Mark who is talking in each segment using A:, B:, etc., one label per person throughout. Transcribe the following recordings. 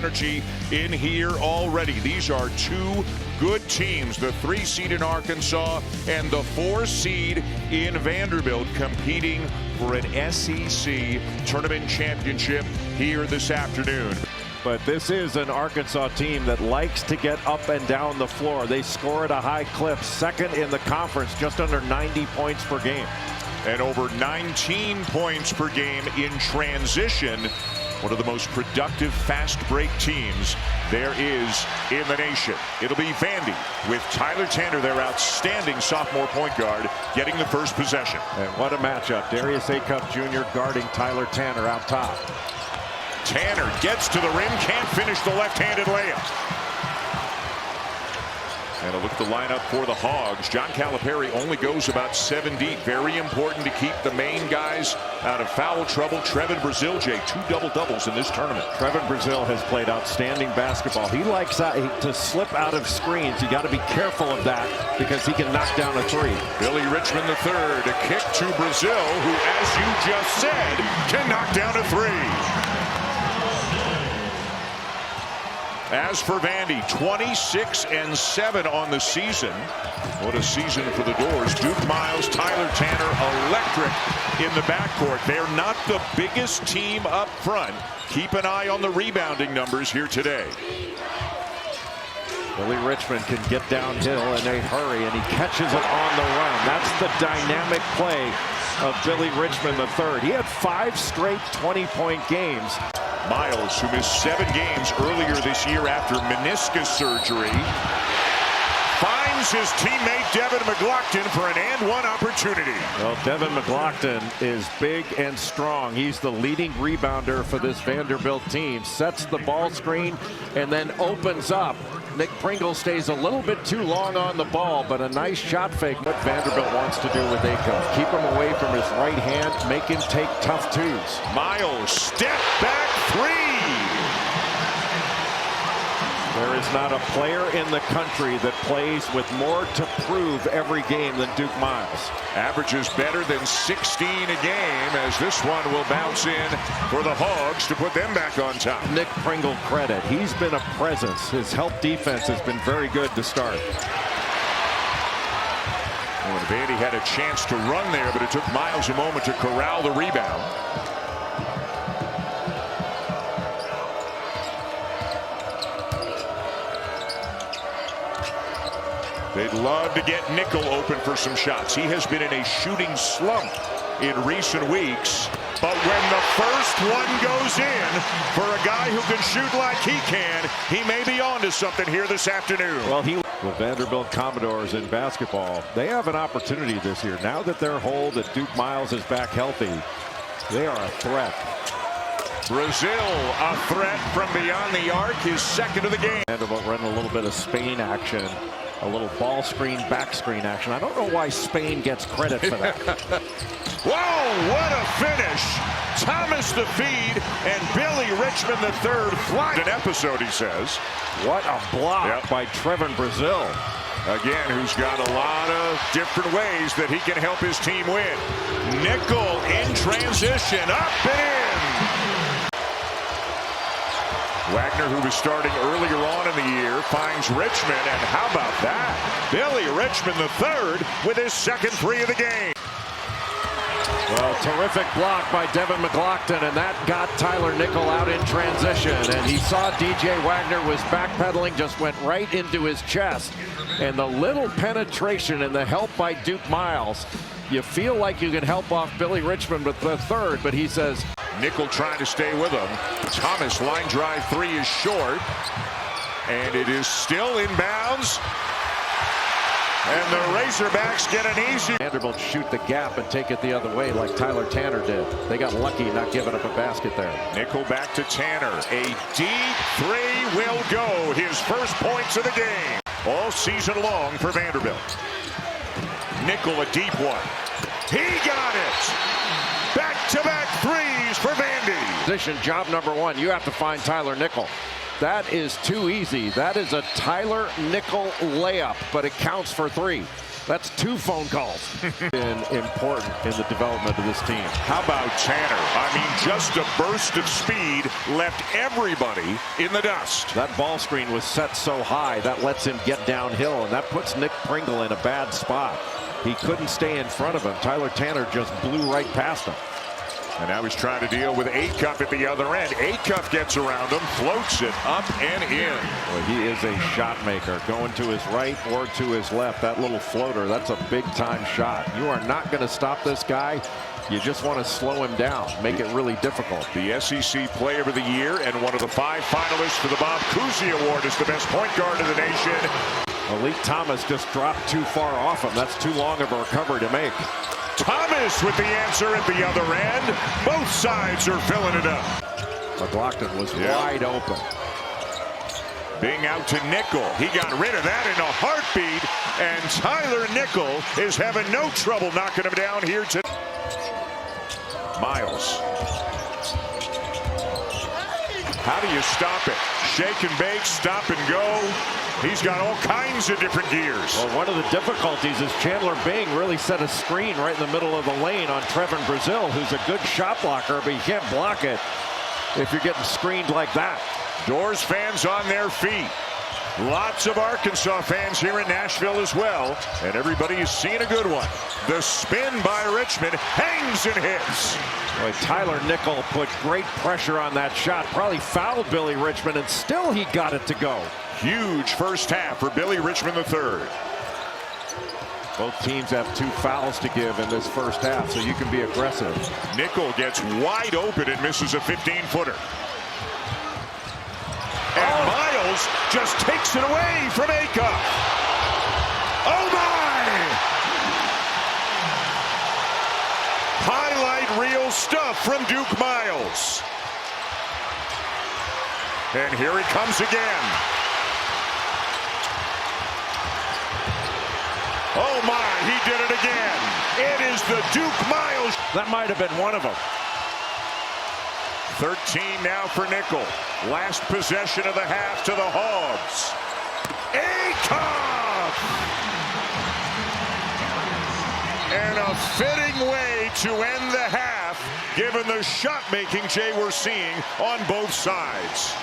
A: Energy in here already. These are two good teams, the 3 seed in Arkansas and the 4 seed in Vanderbilt, competing for an SEC tournament championship here this afternoon.
B: But this is an Arkansas team that likes to get up and down the floor. They score at a high clip, second in the conference, just under 90 points per game.
A: And over 19 points per game in transition. One of the most productive fast break teams there is in the nation. It'll be Vandy with Tyler Tanner, their outstanding sophomore point guard, getting the first possession.
B: And what a matchup. Darius Acuff Jr. guarding Tyler Tanner out top.
A: Tanner gets to the rim, can't finish the left-handed layup. And a look at the lineup for the Hogs. John Calipari only goes about 7 deep. Very important to keep the main guys out of foul trouble. Trevin Brazile, 2 double-doubles in this tournament.
B: Trevin Brazile has played outstanding basketball. He likes to slip out of screens. You got to be careful of that because he can knock down a 3.
A: Billy Richmond III, a kick to Brazile, who, as you just said, can knock down a 3. As for Vandy, 26-7 on the season. What a season for the Doors. Duke Miles, Tyler Tanner, electric in the backcourt. They're not the biggest team up front. Keep an eye on the rebounding numbers here today.
B: Billy Richmond can get downhill in a hurry, and he catches it on the run. That's the dynamic play of Billy Richmond III. He had 5 straight 20-point games.
A: Miles, who missed 7 games earlier this year after meniscus surgery, finds his teammate Devin McLaughlin for an and-one opportunity.
B: Well, Devin McLaughlin is big and strong. He's the leading rebounder for this Vanderbilt team. Sets the ball screen and then opens up. Nick Pringle stays a little bit too long on the ball, but a nice shot fake. What Vanderbilt wants to do with Acuff. Keep him away from his right hand, make him take tough 2s.
A: Miles, step back 3.
B: There is not a player in the country that plays with more to prove every game than Duke Miles.
A: Averages better than 16 a game, as this one will bounce in for the Hogs to put them back on top.
B: Nick Pringle credit. He's been a presence. His help defense has been very good to start.
A: Well, Vandy had a chance to run there, but it took Miles a moment to corral the rebound. They'd love to get Nickel open for some shots. He has been in a shooting slump in recent weeks. But when the first one goes in for a guy who can shoot like he can, he may be on to something here this afternoon.
B: Well, the Vanderbilt Commodores in basketball, they have an opportunity this year. Now that they're whole, that Duke Miles is back healthy, they are a threat.
A: Brazile, a threat from beyond the arc, his second of the game.
B: Vanderbilt running a little bit of Spain action. A little ball screen, back screen action. I don't know why Spain gets credit for that.
A: Whoa, what a finish. Thomas the feed and Billy Richmond III fly. An episode, he says.
B: What a block by Trevin Brazile.
A: Again, who's got a lot of different ways that he can help his team win. Nickel in transition, up and in. Wagner, who was starting earlier on in the year, finds Richmond, and how about that? Billy Richmond III with his second 3 of the game.
B: Well, terrific block by Devin McLaughlin, and that got Tyler Nickel out in transition. And he saw DJ Wagner was backpedaling, just went right into his chest. And the little penetration and the help by Duke Miles. You feel like you can help off Billy Richmond with the 3rd, but he says,
A: Nickel trying to stay with him. Thomas line drive 3 is short. And it is still inbounds. And the Razorbacks get an easy.
B: Vanderbilt shoot the gap and take it the other way like Tyler Tanner did. They got lucky not giving up a basket there.
A: Nickel back to Tanner. A deep 3 will go. His first points of the game. All season long for Vanderbilt. Nickel a deep one. He got it. Back-to-back 3s for Vandy.
B: Position job number 1. You have to find Tyler Nickel. That is too easy. That is a Tyler Nickel layup, but it counts for 3. That's 2 phone calls. Been important in the development of this team.
A: How about Tanner? I mean, just a burst of speed left everybody in the dust.
B: That ball screen was set so high that lets him get downhill, and that puts Nick Pringle in a bad spot. He couldn't stay in front of him. Tyler Tanner just blew right past him.
A: And now he's trying to deal with Acuff at the other end. Acuff gets around him, floats it up and in.
B: Well, he is a shot maker, going to his right or to his left. That little floater, that's a big-time shot. You are not going to stop this guy. You just want to slow him down, make it really difficult.
A: The SEC Player of the Year and one of the 5 finalists for the Bob Cousy Award as the best point guard in the nation.
B: Malik Thomas just dropped too far off him. That's too long of a recovery to make.
A: Thomas with the answer at the other end. Both sides are filling it up.
B: McLaughlin was wide open.
A: Being out to Nickel. He got rid of that in a heartbeat. And Tyler Nickel is having no trouble knocking him down here today. Miles. How do you stop it? Shake and bake, stop and go. He's got all kinds of different gears.
B: Well, one of the difficulties is Chandler Bing really set a screen right in the middle of the lane on Trevin Brazil, who's a good shot blocker, but you can't block it if you're getting screened like that.
A: Doors fans on their feet. Lots of Arkansas fans here in Nashville as well. And everybody is seeing a good one. The spin by Richmond hangs and hits.
B: Boy, Tyler Nickel put great pressure on that shot. Probably fouled Billy Richmond, and still he got it to go.
A: Huge first half for Billy Richmond III.
B: Both teams have 2 fouls to give in this first half, so you can be aggressive.
A: Nickel gets wide open and misses a 15-footer. And Miles just takes it away from Acuff. Oh my! Highlight reel stuff from Duke Miles. And here he comes again. Oh my, he did it again. It is the Duke Miles.
B: That might have been one of them.
A: 13 now for Nickel. Last possession of the half to the Hogs. Acuff! And a fitting way to end the half, given the shot-making, Jay, we're seeing on both sides.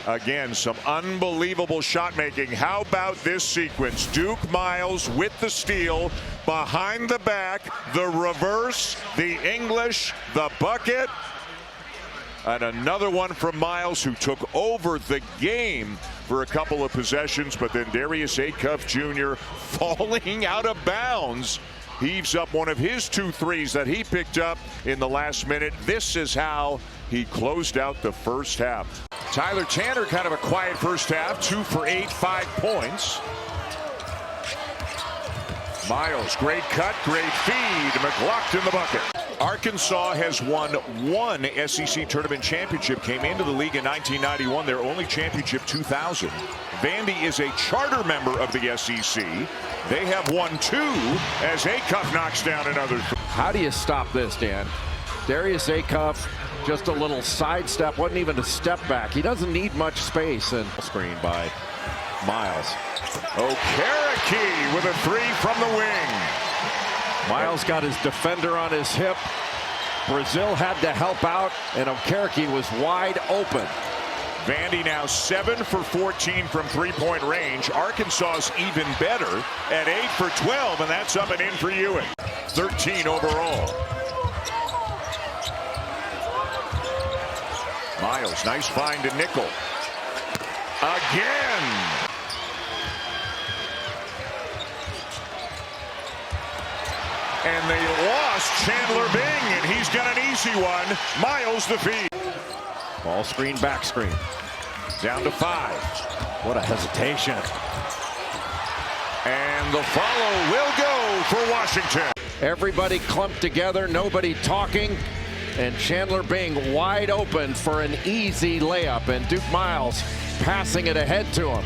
A: Again, some unbelievable shot making. How about this sequence? Duke Miles with the steal, behind the back, the reverse, the English, the bucket. And another one from Miles, who took over the game for a couple of possessions, but then Darius Acuff Jr. falling out of bounds. Heaves up one of his 2 threes that he picked up in the last minute. This is how he closed out the first half. Tyler Tanner, kind of a quiet first half, 2 for 8, 5 points. Miles, great cut, great feed. McLaughlin the bucket. Arkansas has won 1 SEC tournament championship, came into the league in 1991, their only championship 2000. Vandy is a charter member of the SEC. They have won 2 as Acuff knocks down another.
B: How do you stop this, Dan? Darius Acuff, just a little sidestep, wasn't even a step back. He doesn't need much space. And screen by Miles.
A: Okereke with a 3 from the wing.
B: Miles got his defender on his hip. Brazil had to help out, and Okereke was wide open.
A: Vandy now 7 for 14 from 3-point range. Arkansas's even better at 8 for 12, and that's up and in for Ewing. 13 overall. Miles, nice find to Nickel. Again. And they lost Chandler Bing, and he's got an easy one. Miles the feed.
B: Ball screen, back screen.
A: Down to 5.
B: What a hesitation.
A: And the follow will go for Washington.
B: Everybody clumped together, nobody talking, and Chandler Bing wide open for an easy layup, and Duke Miles passing it ahead to him.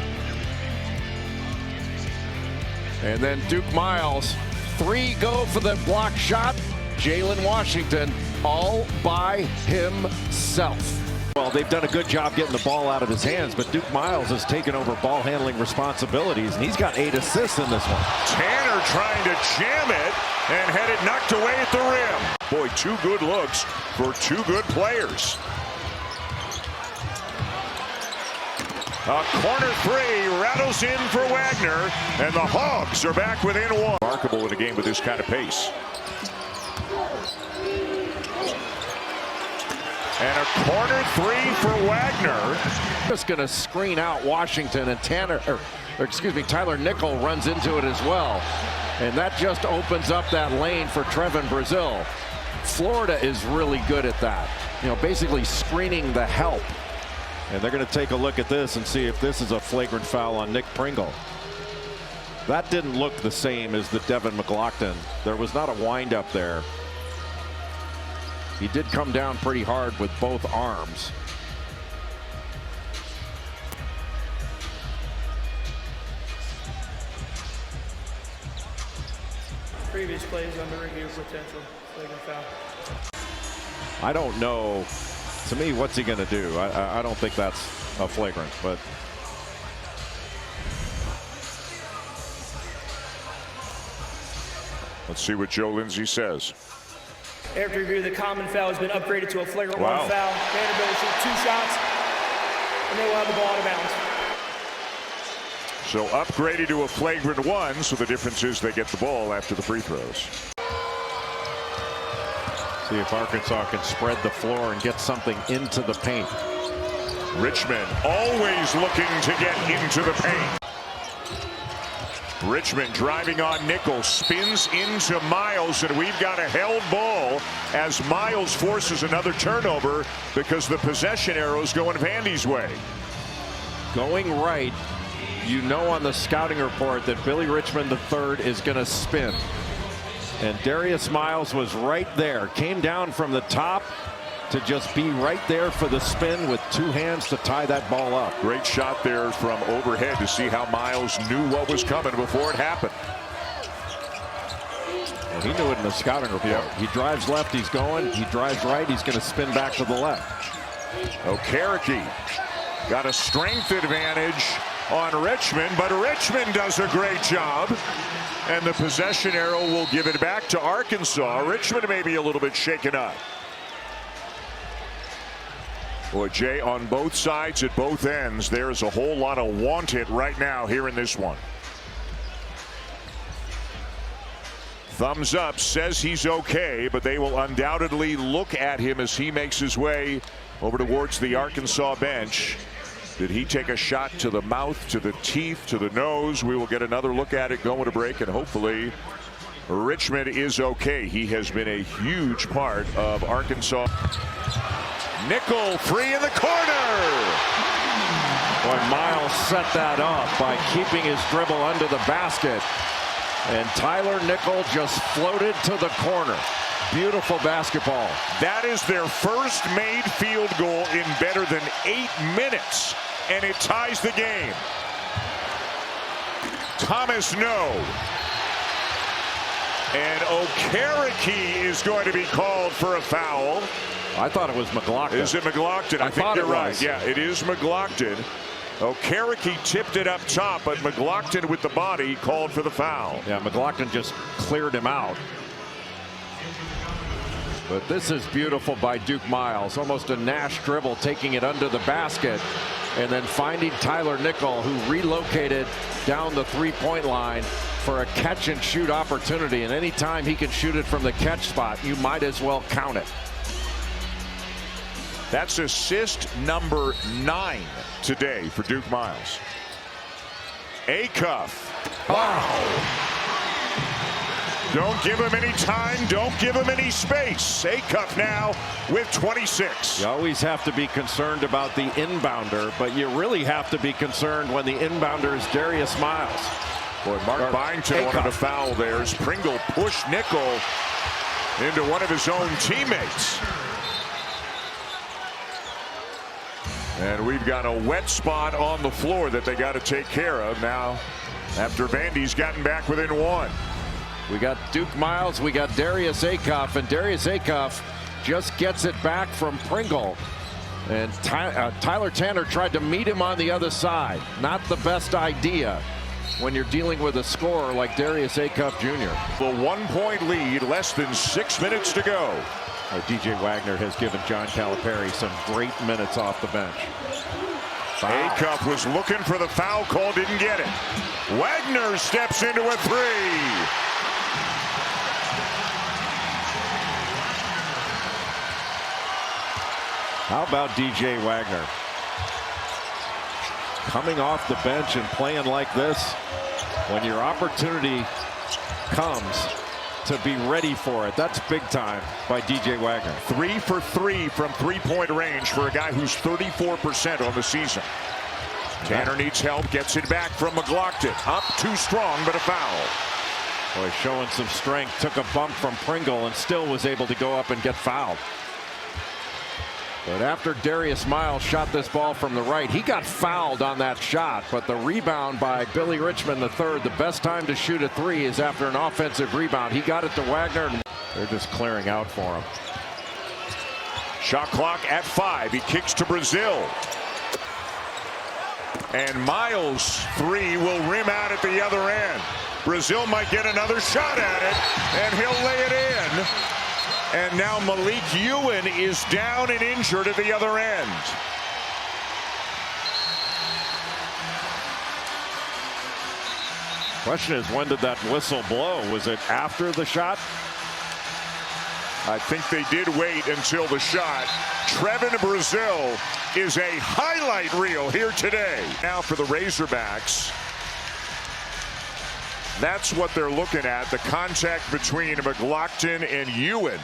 B: And then Duke Miles, 3 go for the block shot. Jalen Washington all by himself. Well, they've done a good job getting the ball out of his hands, but Duke Miles has taken over ball handling responsibilities, and he's got 8 assists in this one.
A: Tanner trying to jam it and had it knocked away at the rim. Boy, 2 good looks for 2 good players. A corner 3 rattles in for Wagner, and the Hogs are back within 1. Remarkable in a game with this kind of pace. And a corner 3 for Wagner.
B: Just going to screen out Washington, and Tyler Nickel runs into it as well. And that just opens up that lane for Trevin Brazil. Florida is really good at that. Basically screening the help. And they're going to take a look at this and see if this is a flagrant foul on Nick Pringle. That didn't look the same as the Devin McLaughlin. There was not a windup there. He did come down pretty hard with both arms.
C: Previous plays under review, potential flagrant foul.
B: I don't know. To me, what's he going to do? I don't think that's a flagrant, but
A: let's see what Joe Lindsay says.
C: After review, the common foul has been upgraded to a flagrant 1 foul. Vanderbilt will shoot 2 shots, and they will have the ball out of bounds.
A: So upgraded to a flagrant 1, so the difference is they get the ball after the free throws.
B: See if Arkansas can spread the floor and get something into the paint.
A: Richmond always looking to get into the paint. Richmond driving on Nickel, spins into Miles, and we've got a held ball as Miles forces another turnover because the possession arrow's going Vandy's way.
B: Going right, on the scouting report that Billy Richmond III is going to spin. And Darius Miles was right there, came down from the top to just be right there for the spin with 2 hands to tie that ball up.
A: Great shot there from overhead to see how Miles knew what was coming before it happened.
B: Well, he knew it in the scouting report.
A: Yeah.
B: He drives left, he's going. He drives right, he's going to spin back to the left.
A: Okereke got a strength advantage on Richmond, but Richmond does a great job. And the possession arrow will give it back to Arkansas. Richmond may be a little bit shaken up. Boy, Jay, on both sides at both ends, there's a whole lot of want it right now here in this one. Thumbs up says he's okay, but they will undoubtedly look at him as he makes his way over towards the Arkansas bench. Did he take a shot to the mouth, to the teeth, to the nose? We will get another look at it going to break, and hopefully Richmond is okay. He has been a huge part of Arkansas. Nickel 3 in the corner.
B: Boy, Miles set that up by keeping his dribble under the basket. And Tyler Nickel just floated to the corner. Beautiful basketball.
A: That is their first made field goal in better than 8 minutes. And it ties the game. Thomas no. And Okereke is going to be called for a foul.
B: I thought it was McLaughlin.
A: Is it McLaughlin? I think you're right. Yeah, it is McLaughlin. Okereke tipped it up top, but McLaughlin with the body called for the foul.
B: Yeah, McLaughlin just cleared him out. But this is beautiful by Duke Miles. Almost a Nash dribble, taking it under the basket and then finding Tyler Nickel, who relocated down the 3-point line for a catch and shoot opportunity. And anytime he can shoot it from the catch spot, you might as well count it.
A: That's assist number 9 today for Duke Miles. Acuff.
B: Wow.
A: Don't give him any time. Don't give him any space. Acuff now with 26.
B: You always have to be concerned about the inbounder, but you really have to be concerned when the inbounder is Darius Miles.
A: Boy, Mark Byington wanted a foul there as Pringle pushed Nickel into one of his own teammates. And we've got a wet spot on the floor that they got to take care of now after Vandy's gotten back within 1.
B: We got Duke Miles, we got Darius Acuff, and Darius Acuff just gets it back from Pringle. And Tyler Tanner tried to meet him on the other side. Not the best idea when you're dealing with a scorer like Darius Acuff Jr.
A: The 1-point lead, less than 6 minutes to go.
B: DJ Wagner has given John Calipari some great minutes off the bench.
A: Acuff was looking for the foul call, didn't get it. Wagner steps into a three.
B: How about DJ Wagner? Coming off the bench and playing like this, when your opportunity comes to be ready for it, that's big time by DJ Wagner.
A: 3 for 3 from three-point range for a guy who's 34% on the season. Tanner needs help, gets it back from McLaughlin. Up too strong, but a foul.
B: Boy, showing some strength, took a bump from Pringle and still was able to go up and get fouled. But after Darius Miles shot this ball from the right, he got fouled on that shot. But the rebound by Billy Richmond III, the best time to shoot a three is after an offensive rebound. He got it to Wagner. They're just clearing out for him.
A: Shot clock at 5. He kicks to Brazil. And Miles' three will rim out at the other end. Brazil might get another shot at it, and he'll lay it in. And now Malik Ewan is down and injured at the other end.
B: Question is, when did that whistle blow? Was it after the shot?
A: I think they did wait until the shot. Trevin Brazil is a highlight reel here today. Now for the Razorbacks. That's what they're looking at, the contact between McLaughlin and Ewan.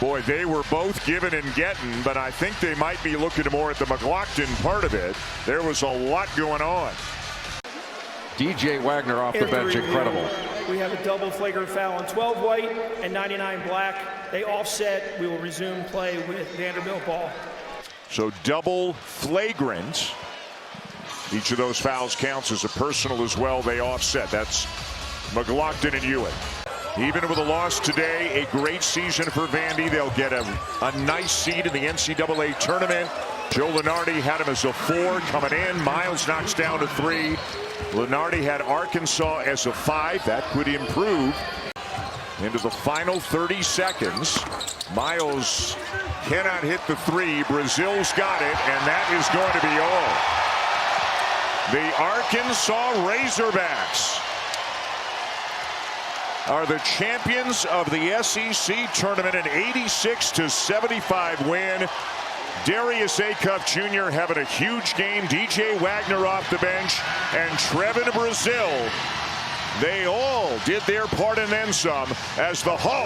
A: Boy, they were both giving and getting, but I think they might be looking more at the McLaughlin part of it. There was a lot going on.
B: DJ Wagner off the bench, incredible.
C: We have a double flagrant foul on 12 white and 99 black. They offset. We will resume play with Vanderbilt ball.
A: So double flagrant. Each of those fouls counts as a personal as well. They offset. That's McLaughlin and Ewan. Even with a loss today, a great season for Vandy. They'll get a nice seed in the NCAA tournament. Joe Lunardi had him as a 4 coming in. Miles knocks down to 3. Lunardi had Arkansas as a 5. That could improve. Into the final 30 seconds. Miles cannot hit the 3. Brazil's got it, and that is going to be all. The Arkansas Razorbacks are the champions of the SEC tournament, an 86-75 win. Darius Acuff Jr. having a huge game. DJ Wagner off the bench, and Trevin Brazil. They all did their part and then some as the Hawks